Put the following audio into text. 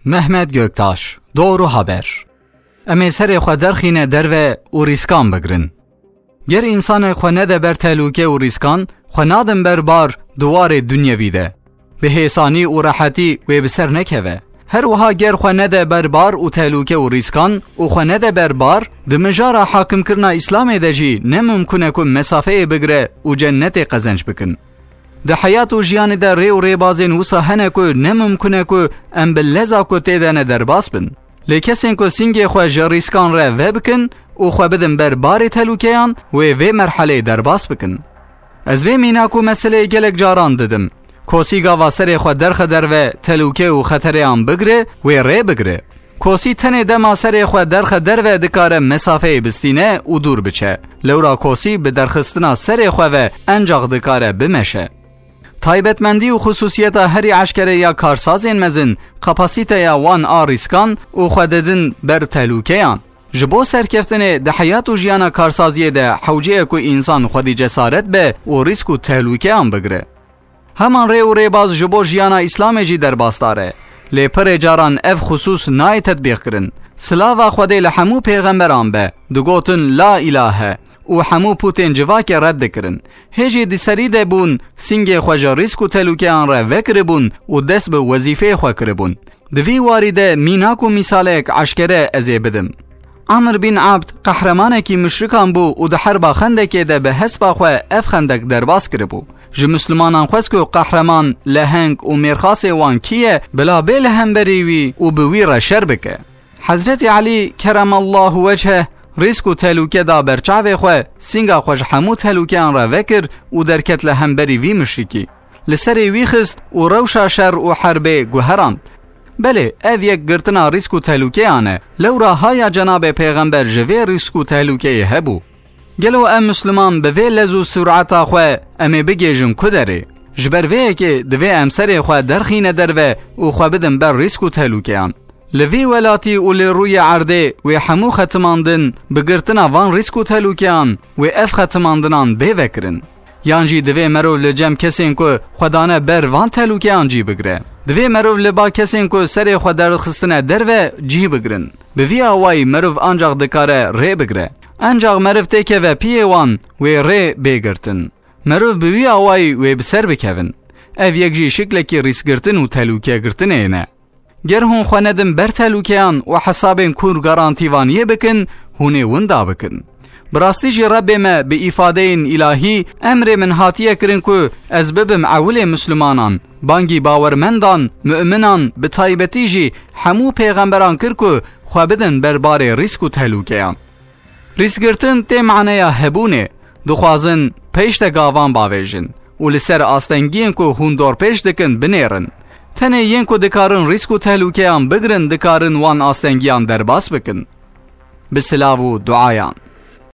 محمد گوکتاش دورو haber. امی سر خو درخینه درو و ریسکان بگرن. گر انسان خو نده بر تلوکه و ریسکان خو نادم بر بار دوار دنیاوی ده. به حسانی و راحتی و بسر نکوه. هر وها گر خو نده بر بار و تلوکه و ریسکان و خو نده بر بار دمجارا حاکم کرنا اسلام دجی نممکنه که مسافه بگره و جنت قزنج بکن. ده حیات و جیان ده ری و ری بازین وسا هنه که نممکنه که ام بلزا که تیدن در باس بن. لیکسین که سینگ خو جریسکان را و بکن و خو بدن بر بار تلوکیان و مرحله در باس بکن. از وی مینا که مسئله گلک جاران ددم. کوسی گاوا سر خو درخ در و تلوکه و خطریان بگره و ری بگره. کوسی تنه دما سر خو درخ در و دکاره مسافه بستینه و دور بچه. لورا کوسی به درخستنا سر خو و انجاق دکاره بمشه. تایبتمندی و خصوصیت هری عشکره یا کارسازین مزن کپاسیته یا وان آریسکان و خوددن بر تلوکیان. جبو سرکفتن ده حیات و جیانا کارسازیه ده حوجه که انسان خودی جسارت به و ریسک و تلوکیان بگره. همان ری و ری باز جبو جیانا اسلام جی در باستاره. لی پر جاران اف خصوص نای تطبیق کرن. سلاوا خودی لحمو پیغمبران به دگوتن لا الهه. و همو پوتین جواک رد کرن. هجی دی سریده بون سینگ خوژا ریسک و تلوکه آن را وکر بون و دست به وظیفه خو کربون. دوی واریده میناک و مثالک عشکره ازی بدم. عمر بن عبد قهرمانه کی مشرکان بو و ده حربا خندکه ده به حسبا خو اف خندک درباس کربو. جو مسلمانان خواسکو قهرمان لهنگ و میرخاس وان کیه بلا بیل هم بریوی و بوی را شر بکه. حضرت علی کرم الله وجهه ریسک و تلوکه دا برچاوه خواه سینگا خوش همو تلوکه آن را وکر و درکت لهمبری وی مشرکی لسری وی خست و روشا شر و حربه گوهراند. بله او یک گرتنا ریسک و تلوکه آنه لورا های جناب پیغمبر جوه ریسک و تلوکه هبو. گلو ام مسلمان به وی لزو سرعتا خواه امی بگیجم کدره جبر وی که دوی امسر خواه درخینه دروه و خواه بدن بر ریسک و تلوکه آن. لوی ولاتی و لروی عرده و همو ختماندن بگرتنا وان ریسک و تلوکیان و اف ختماندنان بیوکرن. یانجی دوی مرو لجم کسین که خودانه بر وان تلوکیان جی بگره. دوی مرو لبا کسین که سر خود در خستنه در و جی بگرن. بوی آوائی مرو انجاق دکاره ری بگره. انجاق مرو تیکه و پیه وان و ری بگرتن. مرو بوی آوائی و بسر بکون. او یک جی شکلکی ریسک گرتن و تلوکیه گرتنه نه. گر هون خواندم بر تلوکیان و حسابین کور گارانتیوانیه بکن هونه وندا بکن. براستی جی رب ما به افادین الهی امر من هاتیه کرن که از ببم اول مسلمانان بانگی باورمندان مؤمنان به طایبتی جی همو پیغمبران کر که خواه بدن بر بار ریسک و تلوکیان. ریسک گرتن تی معنی هبونه دخوازن پیشت گاوان باویجن و لسر آستنگین که هون دور پیش دکن بنیرن. تنه ین کو دکارن ریسک و تهلوکه بگرن دکارن وان آستنگیان در باس بکن. بسلاو و دعایان.